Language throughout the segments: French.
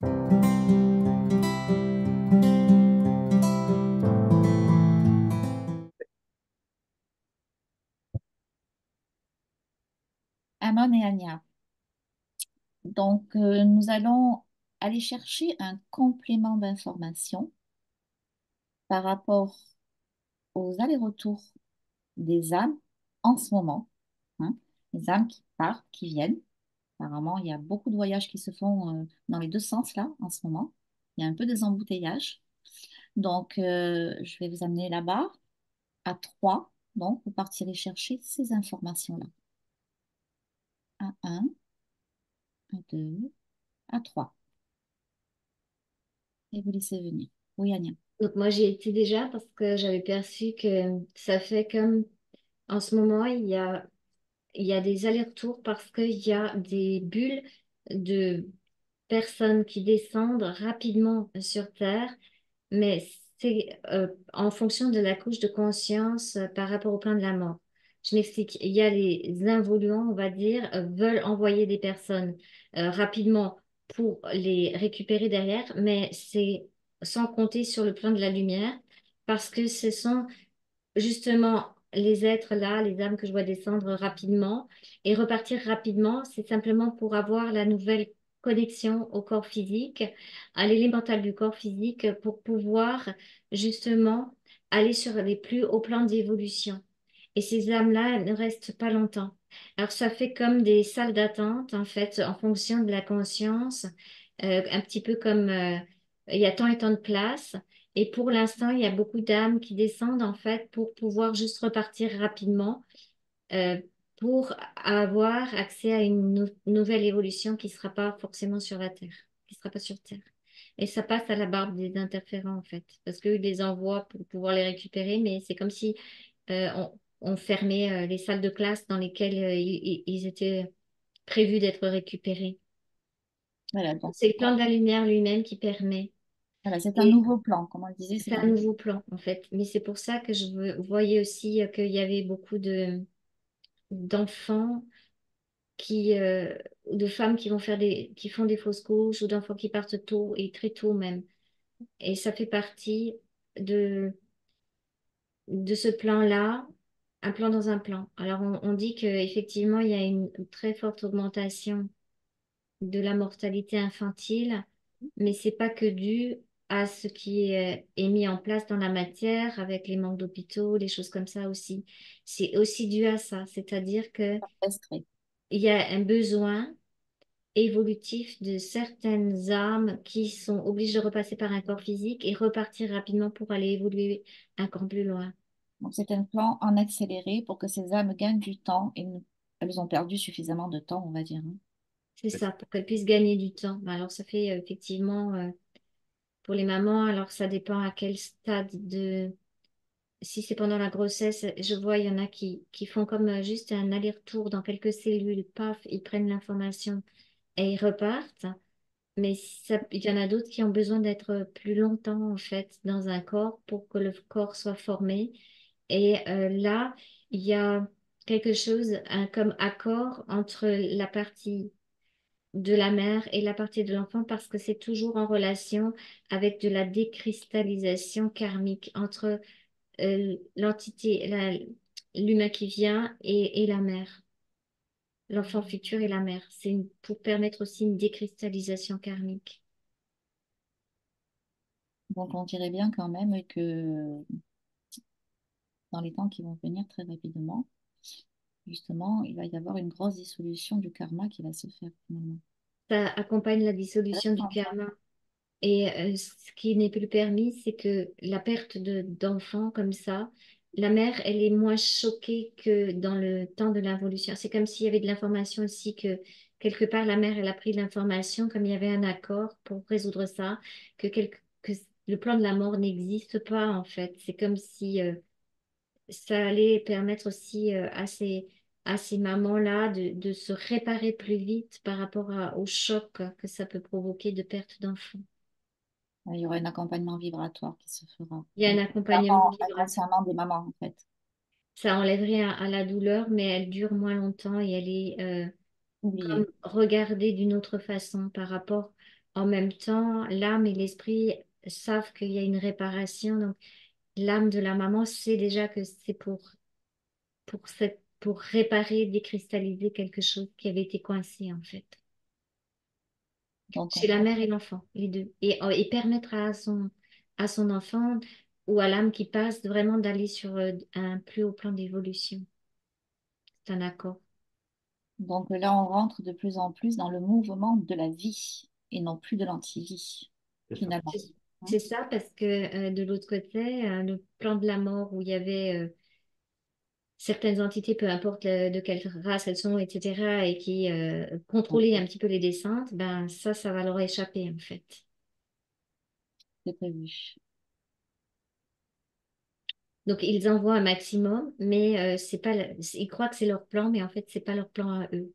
Amon et Anya. Donc, nous allons aller chercher un complément d'information par rapport aux allers-retours des âmes en ce moment, hein. Les âmes qui partent, qui viennent. Apparemment, il y a beaucoup de voyages qui se font dans les deux sens là en ce moment. Il y a un peu des embouteillages. Donc, je vais vous amener là-bas à trois. Donc, vous partirez chercher ces informations-là. À un, à deux, à trois. Et vous laissez venir. Oui, Anya. Donc moi j'y étais déjà parce que j'avais perçu que ça fait comme en ce moment il y a des allers-retours parce qu'il y a des bulles de personnes qui descendent rapidement sur Terre, mais c'est en fonction de la couche de conscience par rapport au plan de la mort. Je m'explique. Il y a les involuants, on va dire, veulent envoyer des personnes rapidement pour les récupérer derrière, mais c'est sans compter sur le plan de la lumière, parce que ce sont justement les êtres là, les âmes que je vois descendre rapidement et repartir rapidement, c'est simplement pour avoir la nouvelle connexion au corps physique, à l'élémental du corps physique, pour pouvoir justement aller sur les plus hauts plans d'évolution. Et ces âmes-là, elles ne restent pas longtemps. Alors ça fait comme des salles d'attente, en fait, en fonction de la conscience, un petit peu comme il y a tant et tant de places. Et pour l'instant, il y a beaucoup d'âmes qui descendent en fait pour pouvoir juste repartir rapidement, euh, pour avoir accès à une nouvelle évolution qui ne sera pas forcément sur la Terre, qui ne sera pas sur Terre. Et ça passe à la barbe des interférents en fait, parce qu'eux ils les envoient pour pouvoir les récupérer, mais c'est comme si on fermait les salles de classe dans lesquelles ils étaient prévus d'être récupérés. Voilà, donc C'est le plan de la lumière lui-même qui permet. voilà, c'est un nouveau plan. Comme on le disait, C'est c'est un un nouveau nouveau plan, en fait. Mais c'est pour ça que voyais aussi qu'il y avait beaucoup d'enfants ou de femmes qui vont qui font des fausses couches ou d'enfants qui partent tôt et très tôt même. Et ça fait partie de, de ce plan-là, un plan dans un plan. Alors, on dit qu'effectivement, il y a une très forte augmentation de la mortalité infantile, mais c'est pas que dû à ce qui est mis en place dans la matière avec les manques d'hôpitaux, les choses comme ça aussi. C'est aussi dû à ça, c'est-à-dire que extrait. il y a un besoin évolutif de certaines âmes qui sont obligées de repasser par un corps physique et repartir rapidement pour aller évoluer un corps plus loin. Donc, c'est un plan en accéléré pour que ces âmes gagnent du temps et elles ont perdu suffisamment de temps, on va dire, hein. C'est ça, pour qu'elles puissent gagner du temps. Ben alors, ça fait effectivement pour les mamans, alors ça dépend à quel stade de si c'est pendant la grossesse, je vois, il y en a qui font comme juste un aller-retour dans quelques cellules, paf, ils prennent l'information et ils repartent. Mais il y en a d'autres qui ont besoin d'être plus longtemps, en fait, dans un corps pour que le corps soit formé. Et là, il y a quelque chose, comme accord entre la partie de la mère et la partie de l'enfant parce que c'est toujours en relation avec de la décristallisation karmique entre l'entité, l'humain qui vient et la mère, l'enfant futur et la mère. Pour permettre aussi une décristallisation karmique. Donc, on dirait bien quand même que dans les temps qui vont venir très rapidement, justement, il va y avoir une grosse dissolution du karma qui va se faire finalement. Ça accompagne la dissolution du Intéressant, ça. karma. Et ce qui n'est plus permis, c'est que la perte d'enfants comme ça, la mère, elle est moins choquée que dans le temps de l'involution. C'est comme s'il y avait de l'information aussi que quelque part la mère, elle a pris l'information comme il y avait un accord pour résoudre ça, que le plan de la mort n'existe pas en fait. C'est comme si ça allait permettre aussi à ces mamans-là de se réparer plus vite par rapport au choc que ça peut provoquer de perte d'enfants. Il y aura un accompagnement vibratoire qui se fera Il y a un accompagnement vibratoire. inconsciemment des mamans, en fait. Ça enlèverait à la douleur, mais elle dure moins longtemps et elle est Oublié. comme regardée d'une autre façon par rapport en même temps, l'âme et l'esprit savent qu'il y a une réparation. Donc, l'âme de la maman sait déjà que c'est pour réparer, décristalliser quelque chose qui avait été coincé, en fait. Donc, Chez la mère et l'enfant, les deux. Et permettre à son enfant ou à l'âme qui passe vraiment d'aller sur un plus haut plan d'évolution. C'est un accord. donc là, on rentre de plus en plus dans le mouvement de la vie et non plus de l'antivie, C'est ça. finalement. C'est Hein. c'est ça parce que de l'autre côté, le plan de la mort où il y avait certaines entités, peu importe de quelle race elles sont, etc., et qui contrôlaient un petit peu les descentes, ben ça va leur échapper en fait. C'est prévu. Donc ils envoient un maximum, mais c'est pas, ils croient que c'est leur plan, mais en fait c'est pas leur plan à eux.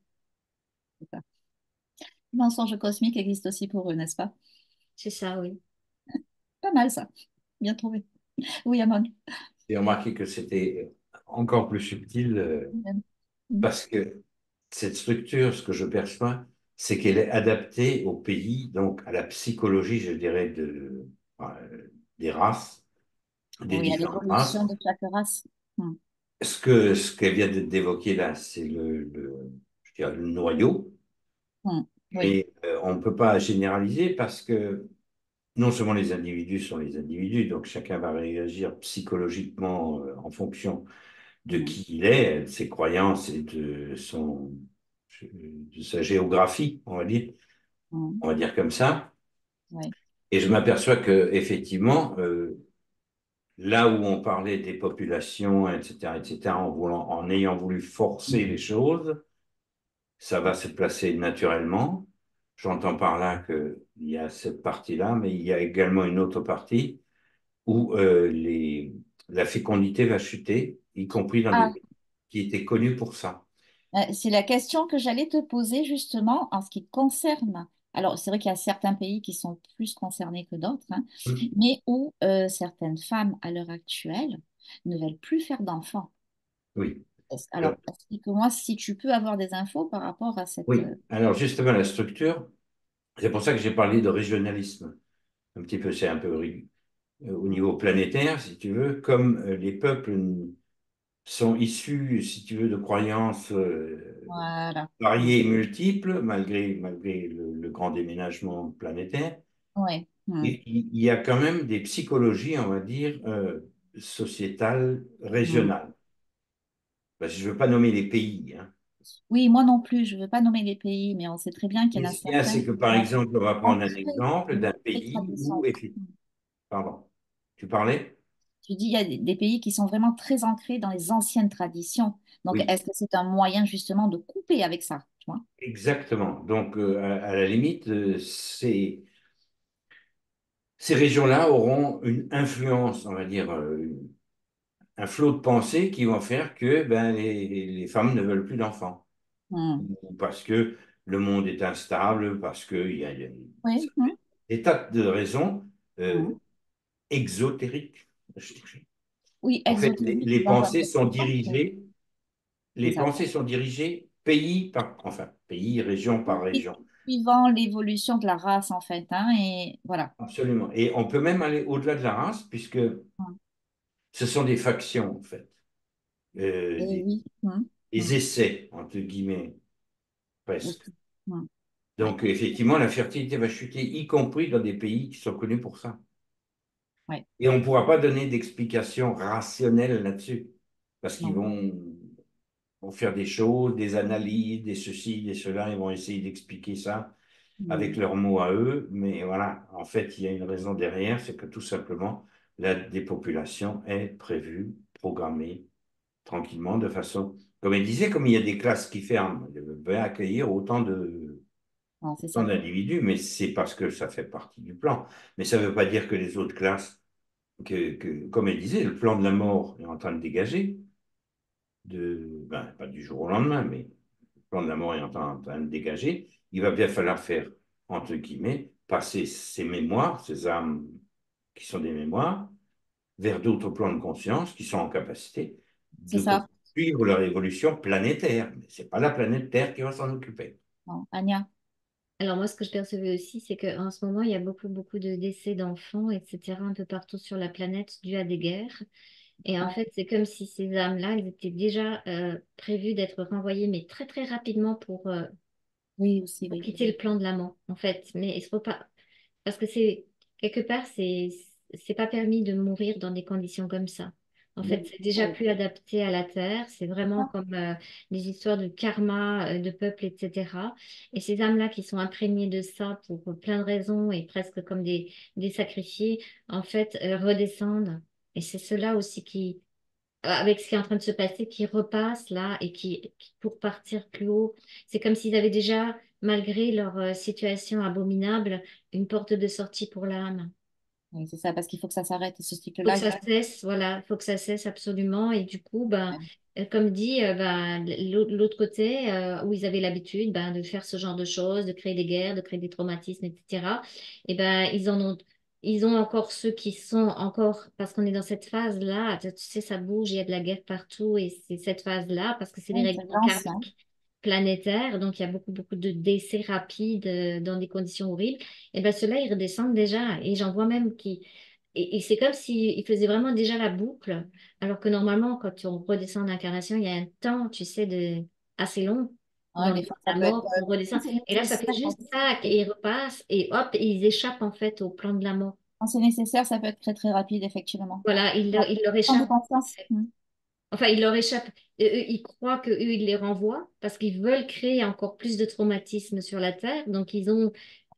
C'est ça. Le mensonge cosmique existe aussi pour eux, n'est-ce pas? C'est ça, oui. Pas mal ça. Bien trouvé. Oui, Amon. J'ai remarqué que c'était encore plus subtil Mm. parce que cette structure, ce que je perçois, c'est qu'elle est adaptée au pays, donc à la psychologie, je dirais, des races, des Oui, à différentes races. l'évolution de chaque race. Mm. Ce qu'elle vient d'évoquer là, c'est je dirais, le noyau, Mm. Oui. mais on ne peut pas généraliser parce que non seulement les individus sont les individus, donc chacun va réagir psychologiquement en fonction de Mm. qui il est, de ses croyances et de sa géographie, Mm. on va dire comme ça. Oui. Et je m'aperçois que effectivement, là où on parlait des populations, etc., en ayant voulu forcer les choses, ça va se placer naturellement. J'entends par là qu'il y a cette partie-là, mais il y a également une autre partie où la fécondité va chuter, y compris dans des Ah, pays qui étaient connus pour ça. c'est la question que j'allais te poser justement en ce qui concerne. Alors, c'est vrai qu'il y a certains pays qui sont plus concernés que d'autres, hein, mais où certaines femmes à l'heure actuelle ne veulent plus faire d'enfants. Oui. Alors, explique-moi si tu peux avoir des infos par rapport à cette. Oui, alors justement, la structure, c'est pour ça que j'ai parlé de régionalisme. Un petit peu, c'est un peu au niveau planétaire, si tu veux, comme les peuples sont issus, si tu veux, de croyances Voilà. Mm. variées et multiples, malgré le grand déménagement planétaire, Ouais. Mm. et il y a quand même des psychologies, on va dire, sociétales, Mm. régionales. Parce que je ne veux pas nommer les pays, hein. Oui, moi non plus, je ne veux pas nommer les pays, mais on sait très bien qu'il Mais y en a ce qu'il y a, certains c'est que, qui par sont exemple, on va prendre un ancrés exemple dans d'un les pays où, traditions. pardon, tu parlais? Tu dis, il y a des pays qui sont vraiment très ancrés dans les anciennes traditions. Donc, Oui, est-ce que c'est un moyen justement de couper avec ça, tu vois? exactement. Donc, à la limite, ces régions-là auront une influence, on va dire, un flot de pensée qui vont faire que ben, les femmes ne veulent plus d'enfants. Hmm. Ou parce que le monde est instable, parce qu'il y a Oui, hmm, des tas de raisons hmm. exotériques. je dirais. Oui, En fait, exotérique dans un premier temps. C'est les ça. pensées sont dirigées pays enfin, pays, région par Oui, région. suivant l'évolution de la race, en fait, hein, et voilà. Absolument. Et on peut même aller au-delà de la race, puisque Hmm. ce sont des factions, en fait. Et Des, oui. Hmm, des hmm. essais, entre guillemets, Ok. presque. Hmm. Oui, Donc, effectivement, la fertilité va chuter, y compris dans des pays qui sont connus pour ça. oui. Et on ne pourra pas donner d'explication rationnelle là-dessus, parce qu'ils Non. vont faire des choses, des analyses, des ceci, des cela, ils vont essayer d'expliquer ça avec Hmm. leurs mots à eux, mais voilà, en fait, il y a une raison derrière, c'est que tout simplement, la dépopulation est prévue, programmée tranquillement, de façon, comme il disait, comme il y a des classes qui ferment, elles peuvent accueillir Non, c'est autant ça. d'individus, mais c'est parce que ça fait partie du plan. Mais ça ne veut pas dire que les autres classes, comme elle disait, le plan de la mort est en train de dégager, ben, pas du jour au lendemain, mais le plan de la mort est en train de dégager. Il va bien falloir faire, entre guillemets, passer ces mémoires, ces âmes qui sont des mémoires, vers d'autres plans de conscience qui sont en capacité C'est de ça. poursuivre leur évolution planétaire. Mais ce n'est pas la planète Terre qui va s'en occuper. Non, Anya. Alors moi, ce que je percevais aussi, c'est qu'en ce moment, il y a beaucoup, beaucoup de décès d'enfants, etc., un peu partout sur la planète dû à des guerres. Et en Ouais. fait, c'est comme si ces âmes-là, elles étaient déjà prévues d'être renvoyées, mais très, très rapidement Oui, aussi, pour oui. quitter le plan de l'amant, en fait. Mais il faut pas, parce que c'est, quelque part, c'est pas permis de mourir dans des conditions comme ça. En fait, Oui. c'est déjà plus adapté à la Terre. C'est vraiment comme des histoires de karma, de peuple, etc. Et ces âmes-là qui sont imprégnées de ça pour plein de raisons et presque comme des sacrifiés, en fait, redescendent. Et c'est cela aussi avec ce qui est en train de se passer, qui repassent là et pour partir plus haut. C'est comme s'ils avaient déjà, malgré leur situation abominable, une porte de sortie pour l'âme. Oui, c'est ça, parce qu'il faut que ça s'arrête, ce Faut que cycle-là. ça cesse, voilà, faut que ça cesse absolument. Et du coup, ben, Ouais. comme dit, ben, l'autre côté, où ils avaient l'habitude ben, de faire ce genre de choses, de créer des guerres, de créer des traumatismes, etc., et ben, ils ont encore ceux qui sont encore, parce qu'on est dans cette phase-là, tu sais, ça bouge, il y a de la guerre partout, et c'est cette phase-là, parce que c'est des Oui, c'est règlements l'ancien. karmiques planétaires, donc il y a beaucoup, beaucoup de décès rapides dans des conditions horribles. Et ben, ceux-là, ils redescendent déjà, et j'en vois même qui et c'est comme s'il faisait vraiment déjà la boucle, alors que normalement, quand on redescend en incarnation, il y a un temps, tu sais, assez long Ouais, dans des fois, ça la peut être. mort pour Quand redescendre. c'est Et là, ça fait nécessaire, juste tac, et ils repassent, et hop, et ils échappent en fait au plan de la mort. quand c'est nécessaire, ça peut être très, très rapide, effectivement. Voilà, Ouais. il leur Prendre échappe. conscience. Enfin, il leur échappe. Eux, ils croient qu'eux, ils les renvoient parce qu'ils veulent créer encore plus de traumatismes sur la Terre. Donc, ils ont,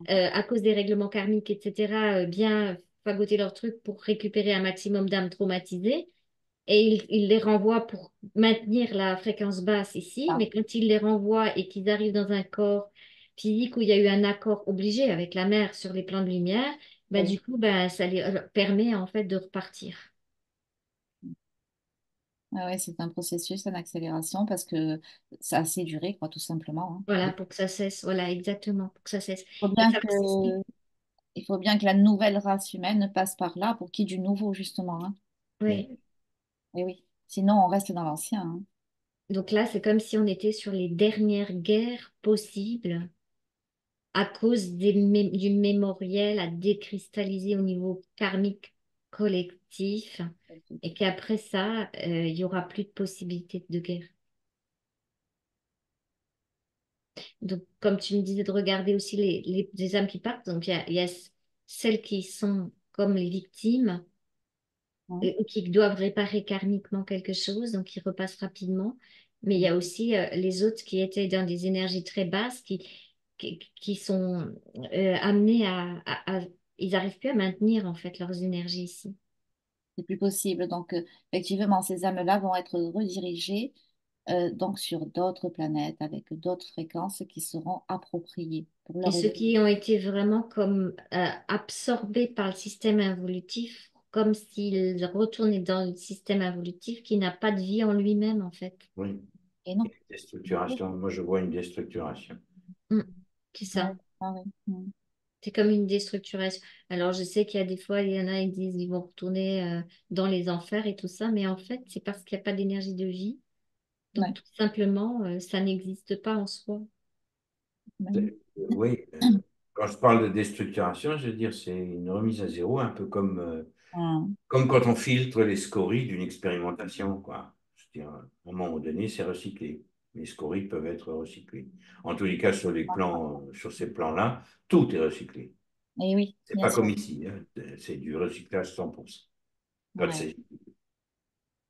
à cause des règlements karmiques, etc., bien fagoté leur truc pour récupérer un maximum d'âmes traumatisées. Et il les renvoie pour maintenir la fréquence basse ici, Ah, mais quand il les renvoie et qu'ils arrivent dans un corps physique où il y a eu un accord obligé avec la mère sur les plans de lumière, bah, oui. du coup, bah, ça les permet en fait de repartir. Ouais, ouais, c'est un processus en accélération parce que ça a assez duré, quoi, tout simplement. Voilà, Hein. pour que ça cesse. Voilà, exactement, pour que ça cesse. Il faut Et bien ça aussi, que, il faut bien que la nouvelle race humaine passe par là pour qu'il y ait du nouveau, justement. Hein. Oui. oui. Et oui. Sinon, on reste dans l'ancien. Hein. Donc là, c'est comme si on était sur les dernières guerres possibles à cause du mémoriel à décristalliser au niveau karmique collectif et qu'après ça, il y aura plus de possibilité de guerre. Donc, comme tu me disais, de regarder aussi les âmes qui partent. Donc, il y a celles qui sont comme les victimes Hein. qui doivent réparer karmiquement quelque chose, donc ils repassent rapidement. Mais il y a aussi les autres qui étaient dans des énergies très basses, qui sont amenés ils n'arrivent plus à maintenir en fait leurs énergies ici. C'est plus possible. Donc, effectivement, ces âmes-là vont être redirigées donc sur d'autres planètes avec d'autres fréquences qui seront appropriées pour Et leur ceux évolution. qui ont été vraiment comme absorbés par le système involutif, comme s'ils retournaient dans le système involutif qui n'a pas de vie en lui-même en fait. Et Oui. non. Déstructuration. Moi, je vois une déstructuration. Mm. C'est Ouais, ça. ah ouais. Mm. C'est comme une déstructuration. Alors, je sais qu'il y a des fois, il y en a, ils disent ils vont retourner dans les enfers et tout ça, mais en fait, c'est parce qu'il n'y a pas d'énergie de vie. Donc, Ouais. tout simplement, ça n'existe pas en soi. Ouais. Oui. Quand je parle de déstructuration, je veux dire, c'est une remise à zéro, un peu comme, Hum. comme quand on filtre les scories d'une expérimentation, quoi. Je veux dire, à un moment donné, c'est recyclé. Les scories peuvent être recyclées. En tous les cas, sur les plans, sur ces plans-là, tout est recyclé. Et oui, C'est bien pas sûr. comme ici, hein. C'est du recyclage 100%. Quand Ouais. c'est,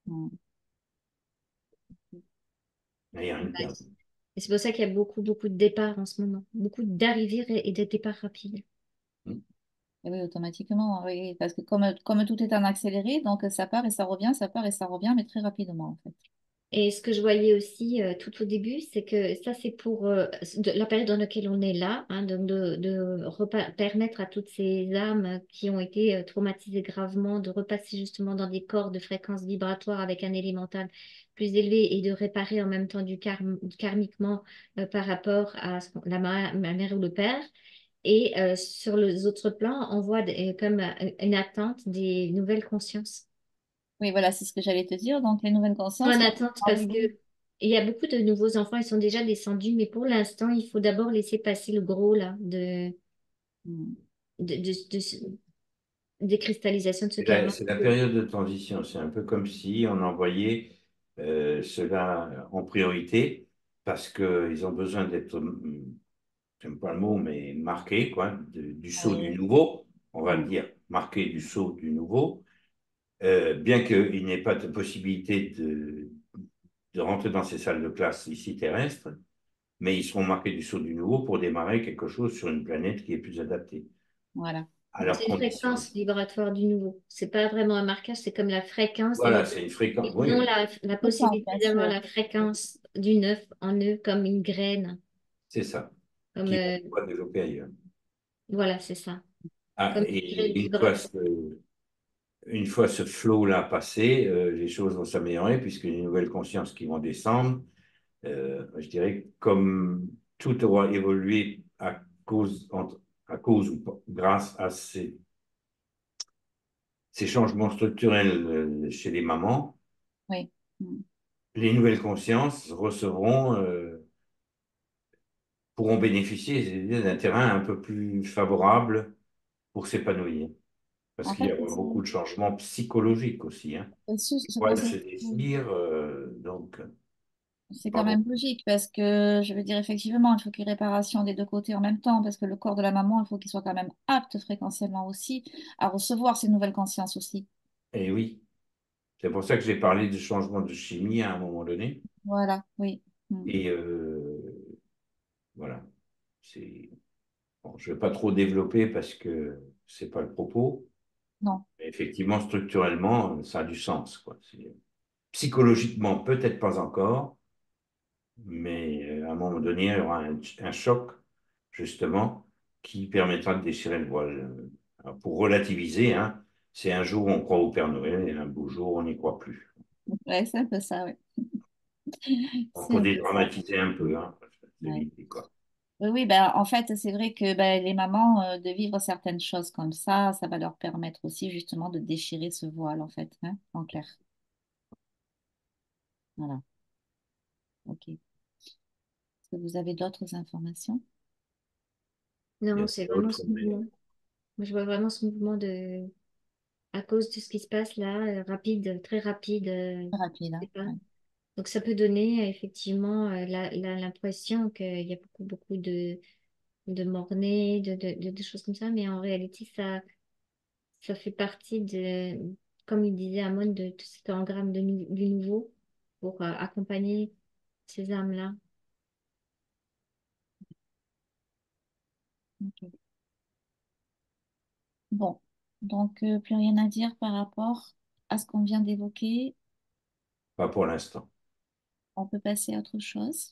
Hum. il n'y a rien de Ouais. perdu. Et c'est pour ça qu'il y a beaucoup, beaucoup de départs en ce moment. Beaucoup d'arrivées et de départs rapides. Hmm. Et oui, automatiquement, oui, parce que comme tout est en accéléré, donc ça part et ça revient, ça part et ça revient, mais très rapidement, en fait. Et ce que je voyais aussi tout au début, c'est que ça, c'est pour la période dans laquelle on est là, hein, donc permettre à toutes ces âmes qui ont été traumatisées gravement de repasser justement dans des corps de fréquence vibratoire avec un élémental plus élevé et de réparer en même temps karmiquement par rapport à la mère ou le père. Et sur les autres plans, on voit comme une attente des nouvelles consciences. Oui, voilà, c'est ce que j'allais te dire. Donc, les nouvelles En consciences qui vont attente parce que arriver. il y a beaucoup de nouveaux enfants, ils sont déjà descendus, mais pour l'instant, il faut d'abord laisser passer le gros là, Mm. de décristallisation de ce gamma. C'est la période de transition. C'est un peu comme si on envoyait ceux-là en priorité parce qu'ils ont besoin d'être, j'aime pas le mot, mais marqués, quoi, du sceau du Oui. nouveau. On va Mm. dire marqués du sceau du nouveau. Bien qu'il n'ait pas de possibilité de rentrer dans ces salles de classe ici terrestres, mais ils seront marqués du sceau du nouveau pour démarrer quelque chose sur une planète qui est plus adaptée Voilà. à Mm. leurs C'est une conditions. fréquence vibratoire du nouveau. C'est pas vraiment un marquage, c'est comme la fréquence. Voilà, c'est une fréquence. Ils ont Oui, la Fréquence, possibilité bien d'avoir sûr. la fréquence du neuf en eux comme une graine. c'est ça. Comme, Qui vont pouvoir développer ailleurs. voilà, c'est ça. Ah, Comme une graine et vibratoire. une fois ce flow-là passé, les choses vont s'améliorer puisque les nouvelles consciences qui vont descendre, je dirais, comme tout aura évolué à cause ou grâce à ces changements structurels chez les mamans, Oui. Mm. les nouvelles consciences pourront bénéficier d'un terrain un peu plus favorable pour s'épanouir. Parce En qu'il y fait, aura beaucoup de changements psychologiques aussi, hein. Les c'est pour poils ça se que désirent, donc, c'est quand pardon. même logique parce que je veux dire, effectivement, il faut qu'il y ait réparation des deux côtés en même temps parce que le corps de la maman, il faut qu'il soit quand même apte fréquentiellement aussi à recevoir ces nouvelles consciences aussi. Et oui, c'est pour ça que j'ai parlé de changement de chimie à un moment donné. Voilà, oui. Mm. Et voilà, bon, je ne vais pas trop développer parce que c'est pas le propos. Non, Mais effectivement, structurellement, ça a du sens, quoi. Psychologiquement, peut-être pas encore, mais à un moment donné, il y aura un choc, justement, qui permettra de déchirer le voile. Alors, pour relativiser, hein, c'est un jour on croit au Père Noël et un beau jour on n'y croit plus. ouais, c'est un peu ça, oui. Il C'est faut un peu ça. dédramatiser un peu, hein, c'est Ouais. l'idée, quoi. Oui, oui, ben, en fait, c'est vrai que ben, les mamans, de vivre certaines choses comme ça va leur permettre aussi justement de déchirer ce voile, en fait, hein, en clair. Voilà, ok. Est-ce que vous avez d'autres informations? Il y Non, a c'est vraiment d'autres, ce mais mouvement. Moi, je vois vraiment ce mouvement à cause de ce qui se passe là, rapide, très rapide. Rapide, Je sais hein, pas. ouais. Donc, ça peut donner effectivement l'impression qu'il y a beaucoup, beaucoup de mornay, de choses comme ça, mais en réalité, ça fait partie comme il disait Amon, de tout cet engramme du nouveau pour accompagner ces âmes-là. Ok. Bon, donc plus rien à dire par rapport à ce qu'on vient d'évoquer. pas pour l'instant. On peut passer à autre chose.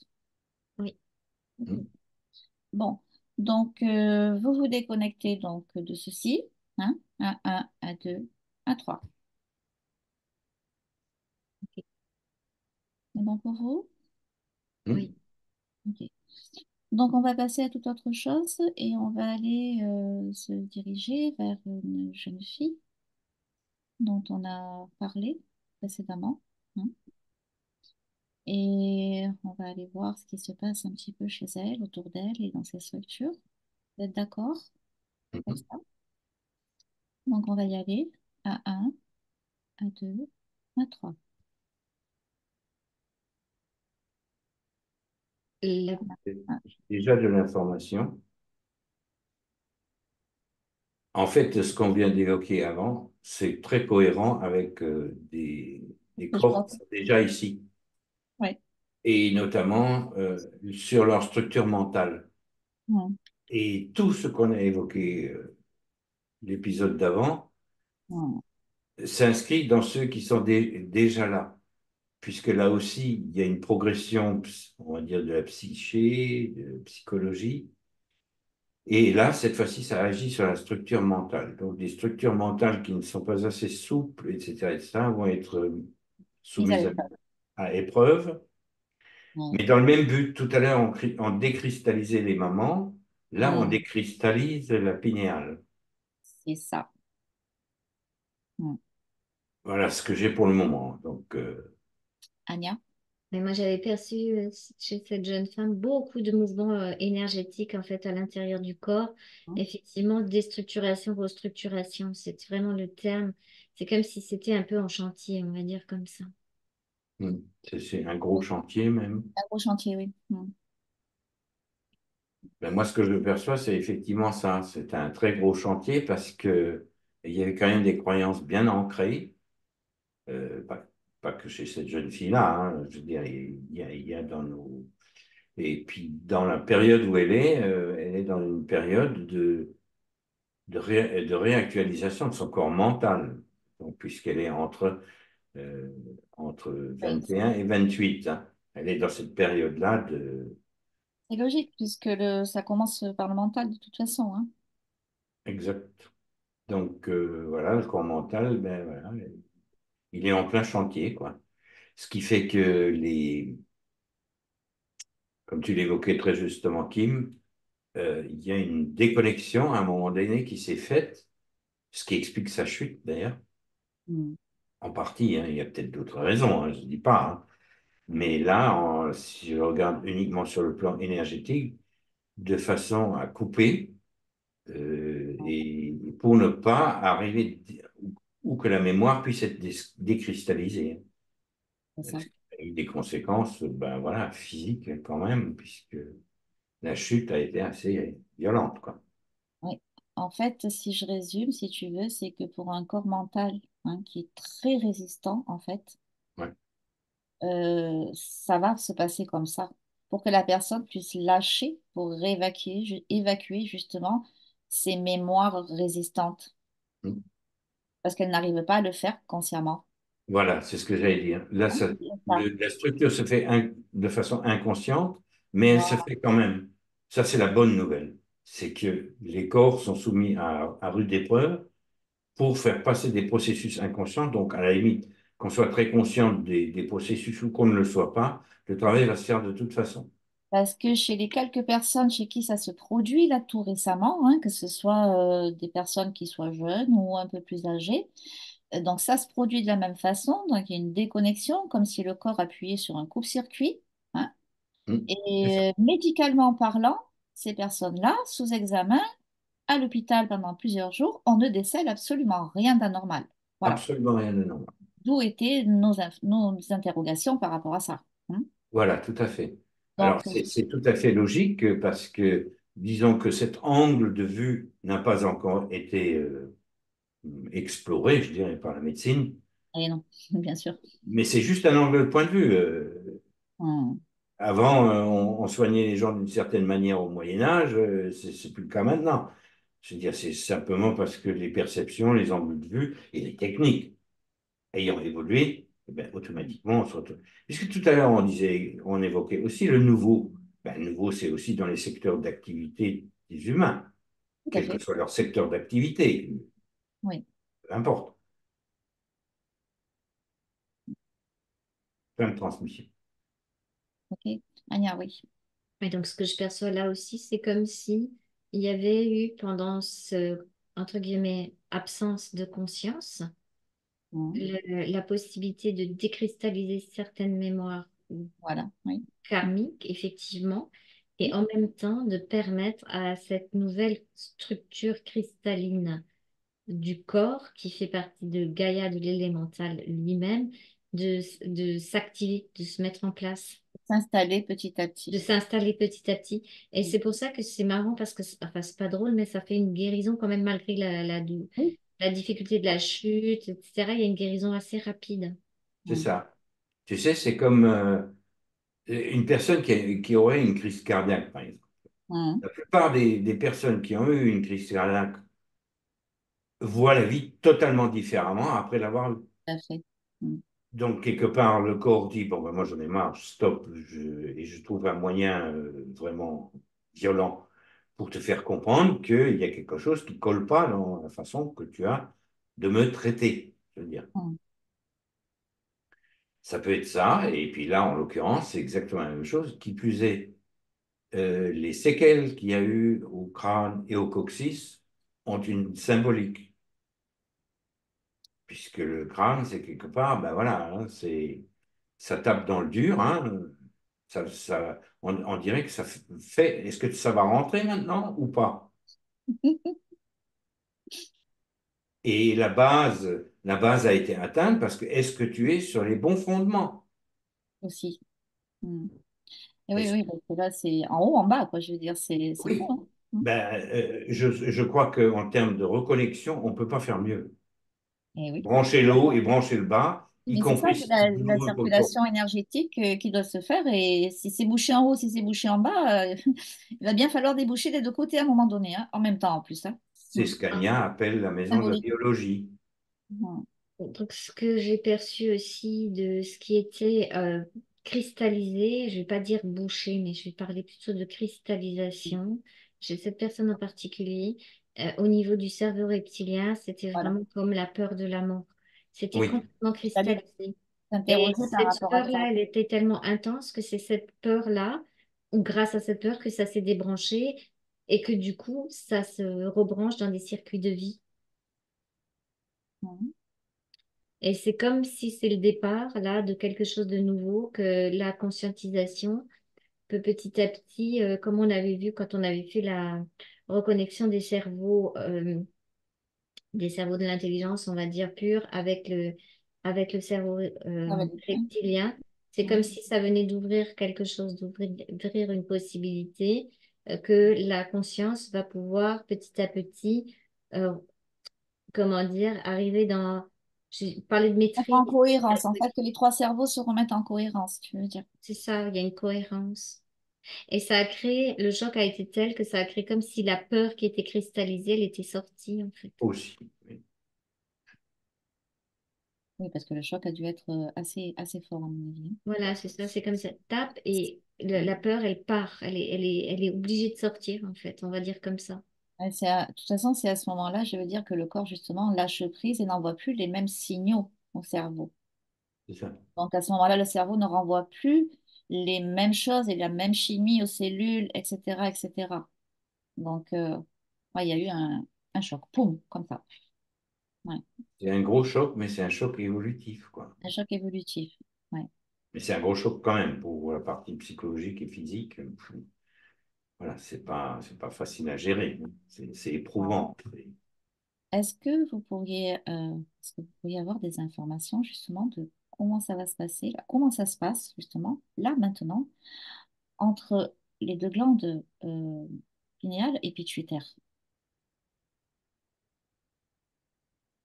Oui, Ok. Hmm. Bon, donc vous vous déconnectez donc de ceci, hein, à 1, à 2, à 3. Ok. C'est bon pour vous? Hmm. oui. Ok. Donc on va passer à toute autre chose et on va aller se diriger vers une jeune fille dont on a parlé précédemment, hein. Et on va aller voir ce qui se passe un petit peu chez elle, autour d'elle et dans ses structures. Vous êtes d'accord pour Mhm. ça? Donc on va y aller à 1, à 2, à 3. La- J'ai déjà de l'information. En fait, ce qu'on vient d'évoquer avant, c'est très cohérent avec des Je corps pense. qui sont déjà ici, Oui. et notamment sur leur structure mentale. Mm. Et tout ce qu'on a évoqué l'épisode d'avant Mm. s'inscrit dans ceux qui sont déjà là, puisque là aussi, il y a une progression, on va dire, de la psyché, de la psychologie. Et là, cette fois-ci, ça agit sur la structure mentale. Donc, des structures mentales qui ne sont pas assez souples, etc., vont être Mise à soumises l'épreuve. à épreuve. Mm. Mais dans le même but, tout à l'heure, on décristallisait les mamans. Là, on Mm. décristallise la pinéale. C'est ça. Mm. Voilà ce que j'ai pour le moment. Donc, Anya? Et moi, j'avais perçu chez cette jeune femme beaucoup de mouvements énergétiques en fait à l'intérieur du corps. Hein. Effectivement, déstructuration, restructuration, c'est vraiment le terme. C'est comme si c'était un peu en chantier, on va dire comme ça. Mm. C'est un gros Oui, chantier même. un gros chantier, oui. Ben, moi, ce que je perçois, c'est effectivement ça. C'est un très gros chantier parce que il y avait quand même des croyances bien ancrées. Pas que chez cette jeune fille-là, hein. Je veux dire, il y a dans nos... Et puis, dans la période où elle est dans une période de réactualisation de son corps mental. Donc, puisqu'elle est euh, entre Oui, 21 et 28, hein. Elle est dans cette période-là de... c'est logique, puisque ça commence par le mental de toute façon. Hein. Exact. Donc, voilà, le corps mental, ben, voilà, il est en plein chantier, quoi. Ce qui fait que comme tu l'évoquais très justement, Kim, il y a une déconnexion à un moment donné qui s'est faite, ce qui explique sa chute d'ailleurs, Mm. en partie, hein. Il y a peut-être d'autres raisons, hein, je ne dis pas, hein. Mais là, si je regarde uniquement sur le plan énergétique, de façon à couper, et pour ne pas arriver, ou que la mémoire puisse être décristallisée, C'est hein. ça. Ce qui a eu des conséquences, ben voilà, physiques quand même, puisque la chute a été assez violente, quoi. Oui. En fait, si je résume, si tu veux, c'est que pour un corps mental, hein, qui est très résistant, en fait, Ouais. ça va se passer comme ça, pour que la personne puisse lâcher, pour évacuer, évacuer justement ses mémoires résistantes, parce qu'elle n'arrive pas à le faire consciemment. Voilà, c'est ce que j'allais dire. Là, Hein, c'est ça. la structure se fait de façon inconsciente, mais elle se Voilà. fait quand même. Ça, c'est la bonne nouvelle. C'est que les corps sont soumis à rude épreuve pour faire passer des processus inconscients. Donc, à la limite, qu'on soit très conscient des processus ou qu'on ne le soit pas, le travail va se faire de toute façon. Parce que chez les quelques personnes chez qui ça se produit là tout récemment, hein, que ce soit des personnes qui soient jeunes ou un peu plus âgées, donc ça se produit de la même façon, donc il y a une déconnexion, comme si le corps appuyait sur un coupe-circuit. Hein. C'est ça. Et médicalement parlant, ces personnes-là, sous examen, à l'hôpital pendant plusieurs jours, on ne décèle absolument rien d'anormal. Voilà. Absolument rien de normal. D'où étaient nos interrogations par rapport à ça. Hein. Voilà, tout à fait. Alors, Donc, c'est tout à fait logique parce que, disons que cet angle de vue n'a pas encore été exploré, je dirais, par la médecine, et non, bien sûr. mais c'est juste un angle de point de vue. Hum, Avant, on soignait les gens d'une certaine manière au Moyen Âge, c'est plus le cas maintenant. Je veux dire, c'est simplement parce que les perceptions, les angles de vue et les techniques ayant évolué, eh ben, automatiquement, puisque tout à l'heure on évoquait aussi le nouveau. Ben, le nouveau, c'est aussi dans les secteurs d'activité des humains, tout à quel que fait. soit leur secteur d'activité, Oui. peu importe, plein de transmission. OK. Anya, oui. Et donc, ce que je perçois là aussi, c'est comme si il y avait eu pendant entre guillemets, absence de conscience, Hum, la possibilité de décristalliser certaines mémoires voilà. Oui. karmiques, effectivement, et Oui. en même temps de permettre à cette nouvelle structure cristalline du corps, qui fait partie de Gaïa, de l'élémental lui-même, de s'activer, de se mettre en place, S'installer petit à de petit. s'installer petit à petit. Et Hum. c'est pour ça que c'est marrant parce que, enfin, c'est pas drôle, mais ça fait une guérison quand même malgré Oui. la difficulté de la chute, etc. Il y a une guérison assez rapide. C'est Hum, ça. Tu sais, c'est comme une personne qui aurait une crise cardiaque, par exemple. hum, La plupart des personnes qui ont eu une crise cardiaque voient la vie totalement différemment après l'avoir eu. tout à fait. Hum, Donc, quelque part, le corps dit, bon, ben, moi, j'en ai marre, je stoppe, et je trouve un moyen vraiment violent pour te faire comprendre qu'il y a quelque chose qui colle pas dans la façon que tu as de me traiter, je veux dire. hum. Ça peut être ça, et puis là, en l'occurrence, c'est exactement la même chose. Qui plus est, les séquelles qu'il y a eu au crâne et au coccyx ont une symbolique, puisque le crâne, c'est quelque part, ben voilà, hein, ça tape dans le dur, hein. On dirait que ça fait. Est-ce que ça va rentrer maintenant ou pas? Et la base a été atteinte parce que est-ce que tu es sur les bons fondements? Aussi. Mm. Et oui, Est-ce- oui, parce que là, c'est en haut, en bas, quoi. Je veux dire, c'est fou, Oui. hein. Mm. Ben, je crois qu'en termes de reconnexion, on ne peut pas faire mieux. Et oui. Brancher le haut et brancher le bas, y Mais c'est ça, compris c'est si c'est la douloureux pour. circulation énergétique qui doit se faire. Et si c'est bouché en haut, si c'est bouché en bas, il va bien falloir déboucher des deux côtés à un moment donné, hein, en même temps en plus, hein. C'est Mm. ce qu'Ania appelle la maison de la Symbolique. biologie. Mm. Donc, ce que j'ai perçu aussi de ce qui était cristallisé, je vais pas dire bouché, mais je vais parler plutôt de cristallisation. J'ai cette personne en particulier, au niveau du cerveau reptilien, c'était Voilà. vraiment comme la peur de la mort. C'était Oui, complètement Tu as dû cristallisé. Et t'interroger par cette rapport à ça. peur-là, elle était tellement intense que c'est cette peur-là, ou grâce à cette peur, que ça s'est débranché et que du coup, ça se rebranche dans des circuits de vie. Mm. Et c'est comme si c'est le départ, là, de quelque chose de nouveau, que la conscientisation peut petit à petit, comme on avait vu quand on avait fait la reconnexion des cerveaux de l'intelligence, on va dire, pure, avec le cerveau Ça va aller bien. reptilien, c'est Mm. comme si ça venait d'ouvrir quelque chose, d'ouvrir une possibilité, que la conscience va pouvoir petit à petit, euh, comment dire, arriver dans... Je parlais de Être maîtrise. en cohérence, en fait, que les trois cerveaux se remettent en cohérence, tu veux dire. C'est ça, il y a une cohérence. Et ça a créé, le choc a été tel que ça a créé comme si la peur qui était cristallisée, elle était sortie, en fait. aussi. Oui. Oui, parce que le choc a dû être assez fort, à mon avis. Voilà, c'est ça, c'est comme ça tape et la peur, elle part, elle est obligée de sortir, en fait, on va dire comme ça. Ouais, de toute façon, c'est à ce moment-là, je veux dire que le corps, justement, lâche prise et n'envoie plus les mêmes signaux au cerveau. C'est ça. Donc, à ce moment-là, le cerveau ne renvoie plus les mêmes choses et la même chimie aux cellules, etc., etc. Donc, ouais, il y a eu un choc, poum, comme ça. Ouais, C'est un gros choc, mais c'est un choc évolutif, quoi. un choc évolutif. Ouais. Mais c'est un gros choc quand même pour la partie psychologique et physique. Voilà, c'est pas facile à gérer. C'est éprouvant. Est-ce que vous pourriez avoir des informations justement de comment ça va se passer, là, comment ça se passe justement là maintenant entre les deux glandes pinéales et pituitaires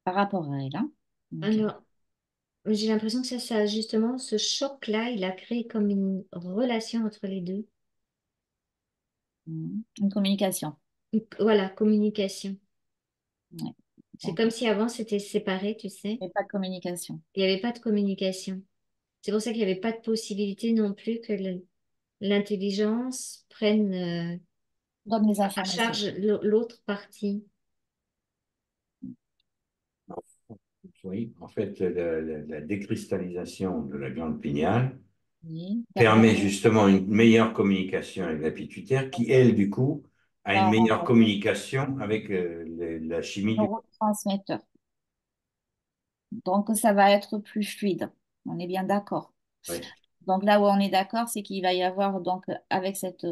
par rapport à elle, hein? Ok. Alors, j'ai l'impression que ça, justement, ce choc-là, il a créé comme une relation entre les deux. Mhm. Une communication. Voilà, communication. Ouais. C'est Donc, comme si avant, c'était séparé, tu sais. et pas de communication. Il n'y avait pas de communication. C'est pour ça qu'il n'y avait pas de possibilité non plus que l'intelligence prenne Donne les à informations. charge l'autre partie. Oui, en fait, la décristallisation de la glande pinéale Oui. Permet permet justement une meilleure communication avec la pituitaire qui, elle, du coup, a une à meilleure communication avec la chimie du corps. neurotransmetteur. Donc, ça va être plus fluide. On est bien d'accord. Oui, Donc là où on est d'accord, c'est qu'il va y avoir donc avec cette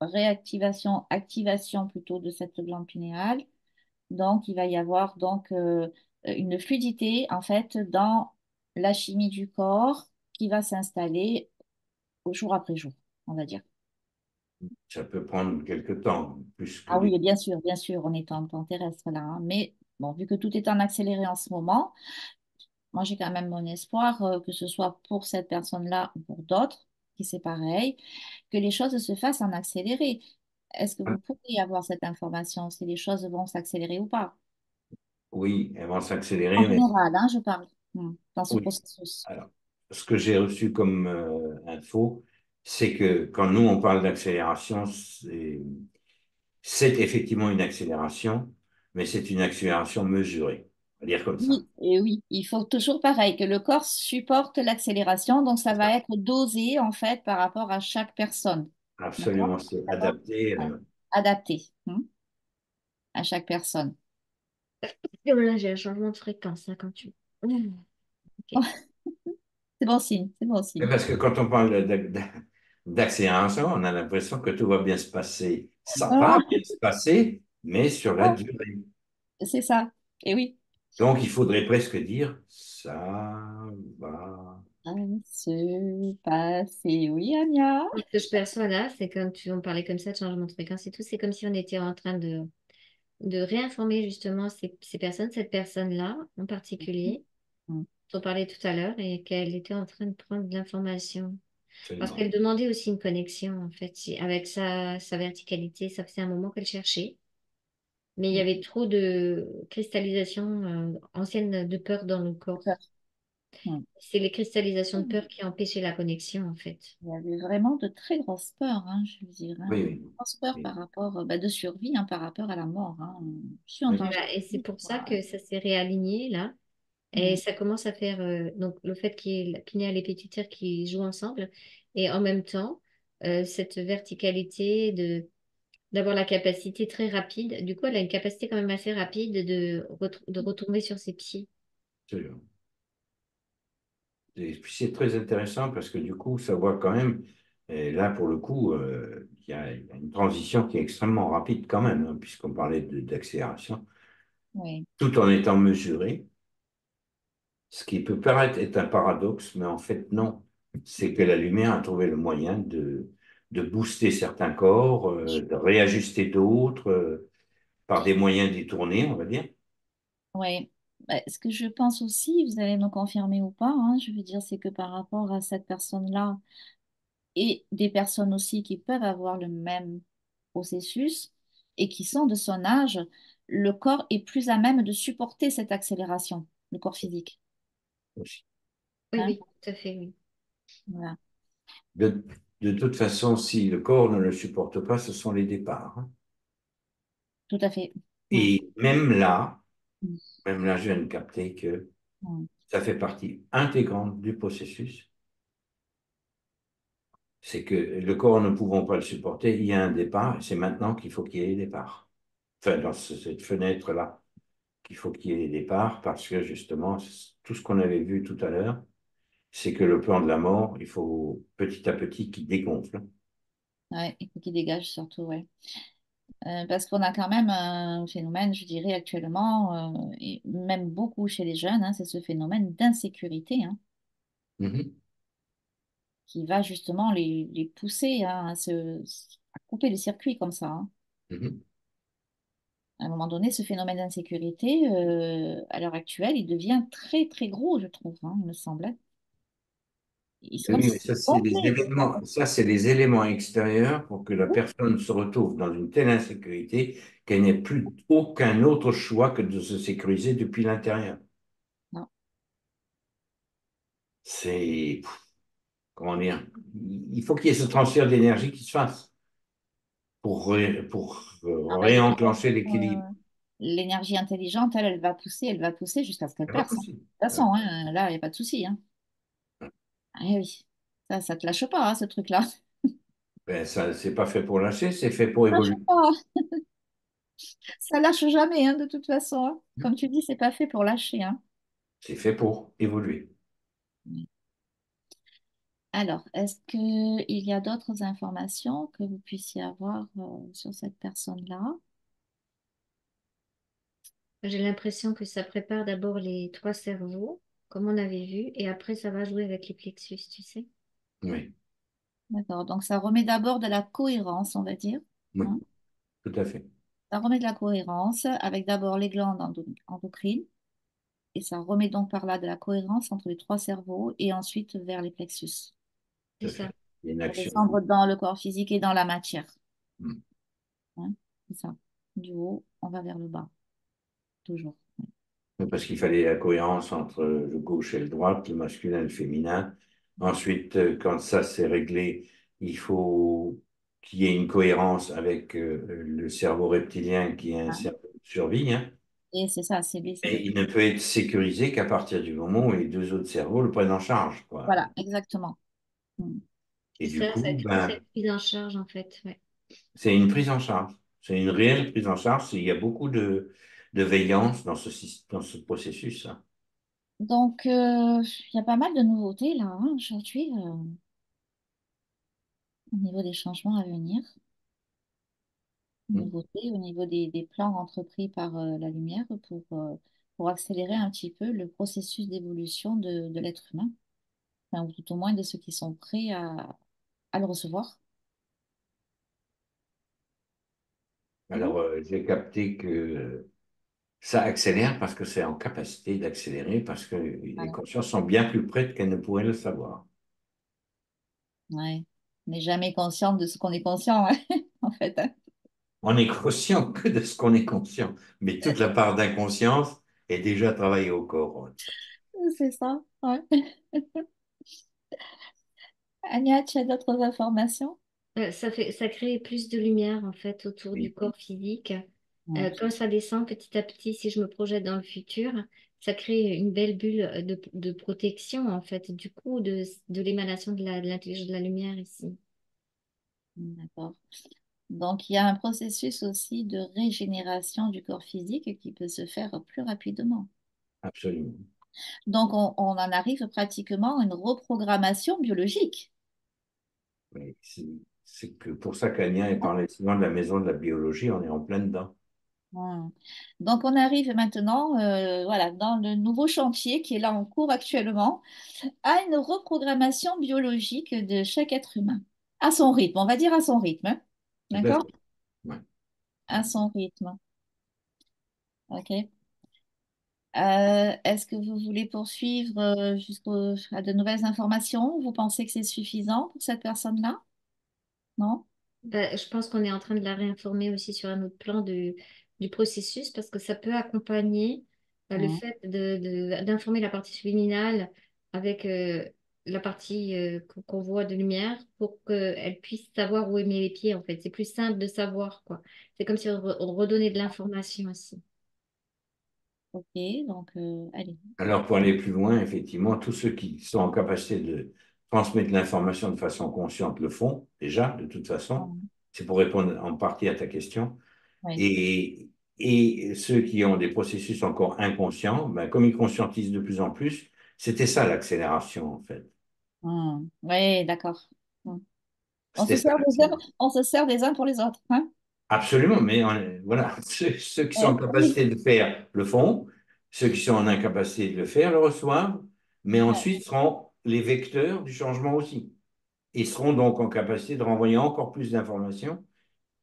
réactivation, activation plutôt de cette glande pinéale, donc il va y avoir donc une fluidité en fait dans la chimie du corps qui va s'installer au jour après jour, on va dire. ça peut prendre quelque temps, plus que Ah oui, les. et bien sûr, on est en temps terrestre là, hein, mais bon, vu que tout est en accéléré en ce moment, moi j'ai quand même mon espoir que ce soit pour cette personne-là ou pour d'autres, qui c'est pareil, que les choses se fassent en accéléré. Est-ce que vous pourriez avoir cette information, si les choses vont s'accélérer ou pas? Oui, elles vont En s'accélérer, mais général, hein, je parle, dans ce oui. processus. Alors, ce que j'ai reçu comme info, c'est que quand nous, on parle d'accélération, c'est effectivement une accélération, mais c'est une accélération mesurée. On va dire comme ça. Oui, et oui, il faut toujours pareil, que le corps supporte l'accélération, donc ça C'est va ça. être dosé en fait par rapport à chaque personne. D'accord? Absolument, c'est D'accord? adapté. Ouais. Adapté, à chaque personne. Et voilà, j'ai un changement de fréquence là quand tu. Ok. C'est bon signe, c'est bon Mais signe. parce que quand on parle d'accélération, on a l'impression que tout va bien se passer. Ça va Ah, bien se passer, mais sur la ah, durée. c'est ça. Et oui. Donc, il faudrait presque dire, ça va. Se passer. Oui, Anya. Ce que je perçois là, c'est comme tu en parlais comme ça de changement de fréquence et tout, c'est comme si on était en train de réinformer justement ces personnes, cette personne-là en particulier, Mm, dont on parlait tout à l'heure, et qu'elle était en train de prendre de l'information. Parce Absolument. qu'elle demandait aussi une connexion, en fait, avec sa verticalité. Ça faisait un moment qu'elle cherchait. Mais il y mm. avait trop de cristallisation ancienne de peur dans le J'ai corps. peur. Mm. C'est les cristallisations de peur qui empêchaient la connexion, en fait. Il y avait vraiment de très grosses peurs, hein, je veux dire. Hein. Oui, De oui. grosses peurs Oui, par rapport, bah, de survie, hein, par rapport à la mort. Hein. Je suis en oui. danger. Voilà. Et c'est pour ça Quoi. que ça s'est réaligné, là. Et Mm. ça commence à faire, donc, le fait qu'il y ait la pinéale et pituitaire qui jouent ensemble. Et en même temps, cette verticalité d'avoir la capacité très rapide. Du coup, elle a une capacité quand même assez rapide de retomber sur ses pieds. Absolument. Et puis c'est très intéressant parce que du coup, ça voit quand même, et là pour le coup, il y a une transition qui est extrêmement rapide quand même, hein, puisqu'on parlait d'accélération, Oui, tout en étant mesuré, ce qui peut paraître être un paradoxe, mais en fait non. C'est que la lumière a trouvé le moyen de booster certains corps, de réajuster d'autres, par des moyens détournés, on va dire. oui. Bah, ce que je pense aussi, vous allez me confirmer ou pas, hein, je veux dire, c'est que par rapport à cette personne-là et des personnes aussi qui peuvent avoir le même processus et qui sont de son âge, le corps est plus à même de supporter cette accélération, le corps physique. Aussi. Oui, Hein. oui, tout à fait, oui. Voilà. De, de toute façon, si le corps ne le supporte pas, ce sont les départs, hein. Tout à fait. Mm. Et Mm. même là, je viens de capter que Mm. ça fait partie intégrante du processus. C'est que le corps ne pouvant pas le supporter, il y a un départ, et c'est maintenant qu'il faut qu'il y ait des départs. Enfin, dans cette fenêtre-là, qu'il faut qu'il y ait des départs, parce que justement, tout ce qu'on avait vu tout à l'heure, c'est que le plan de la mort, il faut petit à petit qu'il dégonfle. Ouais, et qui dégage surtout, ouais. Parce qu'on a quand même un phénomène, je dirais actuellement, et même beaucoup chez les jeunes, hein, c'est ce phénomène d'insécurité, hein, Mhm, qui va justement les pousser, hein, à couper le circuit comme ça. Hein. mhm. À un moment donné, ce phénomène d'insécurité, à l'heure actuelle, il devient très très gros, je trouve, hein, il me semble. C'est comme Oui, si mais ça, c'était c'est les gonflé. événements, ça, c'est les éléments extérieurs pour que la personne se retrouve dans une telle insécurité qu'elle n'ait plus aucun autre choix que de se sécuriser depuis l'intérieur. Non, C'est, comment dire, il faut qu'il y ait ce transfert d'énergie qui se fasse pour non, mais de toute réenclencher façon, l'équilibre. l'énergie intelligente, elle va pousser jusqu'à ce qu'elle Ça va perce. Hein. pousser. De toute façon, hein, là, il n'y a pas de souci. Hein. Ah oui, ça te lâche pas, hein, ce truc-là. Ben, ça, c'est pas fait pour lâcher, c'est fait pour Ça lâche évoluer. pas. Ça lâche jamais, hein, de toute façon. Hein. Comme tu dis, c'est pas fait pour lâcher. Hein. C'est fait pour évoluer. Alors, est-ce qu'il y a d'autres informations que vous puissiez avoir sur cette personne-là? J'ai l'impression que ça prépare d'abord les trois cerveaux, comme on avait vu, et après ça va jouer avec les plexus, tu sais. Oui, D'accord, donc ça remet d'abord de la cohérence, on va dire. oui, Hein. tout à fait. Ça remet de la cohérence avec d'abord les glandes endocrines et ça remet donc par là de la cohérence entre les trois cerveaux et ensuite vers les plexus C'est Tout à ça. fait. Il y a une pour action. descendre dans le corps physique et dans la matière. Mm. Hein. C'est ça. Du haut, on va vers le bas, toujours. Parce qu'il fallait la cohérence entre le gauche et le droit, le masculin et le féminin. Ensuite, quand ça s'est réglé, il faut qu'il y ait une cohérence avec le cerveau reptilien qui est un Hein. cerveau de survie, hein. Et c'est ça, c'est lui, Et il ne peut être sécurisé qu'à partir du moment où les deux autres cerveaux le prennent en charge, quoi. voilà, exactement. Mm. Et C'est du ça, coup, c'est ben, cette prise en charge en fait. Ouais. c'est une prise en charge. C'est une réelle prise en charge. Il y a beaucoup de veillance dans dans ce processus, hein. Donc, il y a pas mal de nouveautés là, hein, aujourd'hui, au niveau des changements à venir. Hmm. Nouveautés au niveau des plans entrepris par la lumière pour accélérer un petit peu le processus d'évolution de l'être humain, enfin, ou tout au moins de ceux qui sont prêts à le recevoir. Oui. Alors, j'ai capté que ça accélère parce que c'est en capacité d'accélérer, parce que les Voilà. consciences sont bien plus prêtes qu'elles ne pourraient le savoir. Ouais. On n'est jamais conscient de ce qu'on est conscient, hein, en fait, hein. On est conscient que de ce qu'on est conscient, mais toute la part d'inconscience est déjà travaillée au corps. C'est ça. Ouais. Anya, tu as d'autres informations? Ça crée plus de lumière en fait autour du Oui, corps physique. Ouais. Quand ça descend petit à petit, si je me projette dans le futur, ça crée une belle bulle de protection en fait, du coup, de l'émanation de l'intelligence de la lumière ici. D'accord. Donc, il y a un processus aussi de régénération du corps physique qui peut se faire plus rapidement. absolument. Donc, on en arrive pratiquement à une reprogrammation biologique. Oui, c'est que pour ça qu'Ania est parlait souvent de la maison de la biologie, on est en plein dedans. Hmm. Donc, on arrive maintenant, voilà, dans le nouveau chantier qui est là en cours actuellement, à une reprogrammation biologique de chaque être humain. À son rythme, on va dire à son rythme, hein. Tout à D'accord? fait. Ouais. À son rythme. OK. Est-ce que vous voulez poursuivre jusqu'à de nouvelles informations? Vous pensez que c'est suffisant pour cette personne-là? Non? Ben, je pense qu'on est en train de la réinformer aussi sur un autre plan du processus parce que ça peut accompagner le Hmm. fait d'informer la partie subliminale avec la partie qu'on voit de lumière pour qu'elle puisse savoir où est met les pieds en fait. C'est plus simple de savoir quoi. C'est comme si on redonnait de l'information aussi. Ok, donc allez. Alors, pour aller plus loin, effectivement, tous ceux qui sont en capacité de transmettre l'information de façon consciente le font déjà, de toute façon. Hmm. C'est pour répondre en partie à ta question. Oui. Et, et ceux qui ont des processus encore inconscients, ben, comme ils conscientisent de plus en plus, c'était ça l'accélération, en fait. Hmm. Oui, d'accord. Hmm. On C'était se ça sert des uns, l'accélération. on se sert des uns pour les autres, hein? Absolument, mais voilà, ceux qui sont en Oui. capacité de le faire le font, ceux qui sont en incapacité de le faire le reçoivent, mais Ouais. ensuite seront les vecteurs du changement aussi. Et seront donc en capacité de renvoyer encore plus d'informations,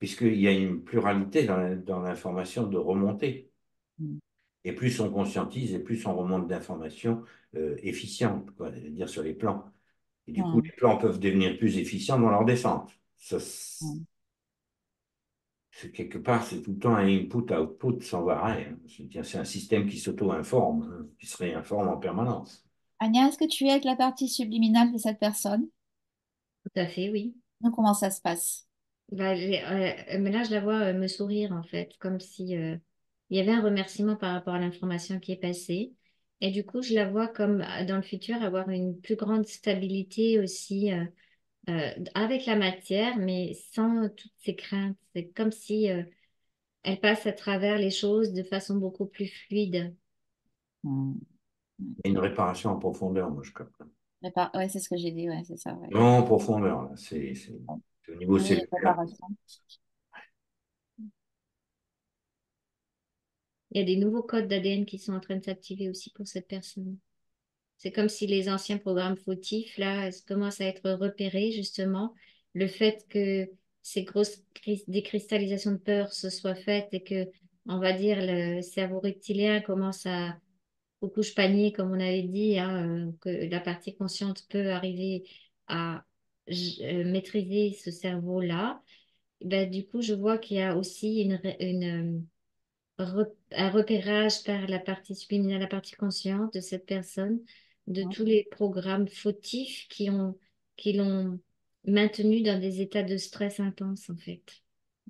puisqu'il y a une pluralité dans l'information de remontée. Hmm. Et plus on conscientise, et plus on remonte d'informations efficientes, quoi, c'est-à-dire sur les plans. Et du coup, Hmm. les plans peuvent devenir plus efficients dans leur descente. Ça, Hmm. quelque part, c'est tout le temps un input-output sans arrêt, hein. C'est un système qui s'auto-informe, hein, qui se réinforme en permanence. Anya, est-ce que tu es avec la partie subliminale de cette personne? Tout à fait, oui. Donc, comment ça se passe? Bah, mais là, je la vois me sourire, en fait, comme si il y avait un remerciement par rapport à l'information qui est passée. Et du coup, je la vois comme dans le futur avoir une plus grande stabilité aussi avec la matière, mais sans toutes ces craintes. C'est comme si elle passe à travers les choses de façon beaucoup plus fluide. Hmm. Il y a une réparation en profondeur, moi, je capte. Ouais, c'est ce que j'ai dit, ouais, c'est ça, ouais. Non, en profondeur, là. C'est au niveau Oui, cellulaire. préparation. Il y a des nouveaux codes d'ADN qui sont en train de s'activer aussi pour cette personne. C'est comme si les anciens programmes fautifs, là, commencent à être repérés, justement. Le fait que ces grosses décristallisations de peur se soient faites et que, on va dire, le cerveau reptilien commence à, aux couches panier, comme on avait dit, hein, que la partie consciente peut arriver à maîtriser ce cerveau-là. Ben, du coup, je vois qu'il y a aussi un repérage par la partie subliminale, la partie consciente de cette personne, de Hmm. tous les programmes fautifs qui l'ont maintenu dans des états de stress intense, en fait.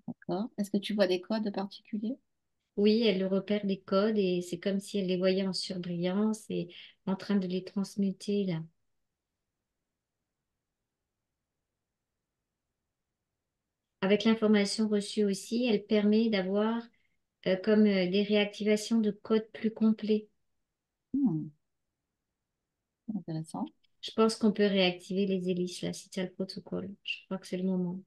D'accord. Est-ce que tu vois des codes particuliers? Oui, elle repère des codes et c'est comme si elle les voyait en surbrillance et en train de les transmuter là. Avec l'information reçue aussi, elle permet d'avoir comme des réactivations de codes plus complets. Hmm. intéressant. Je pense qu'on peut réactiver les hélices là, si tu as le protocole. Je crois que c'est le moment.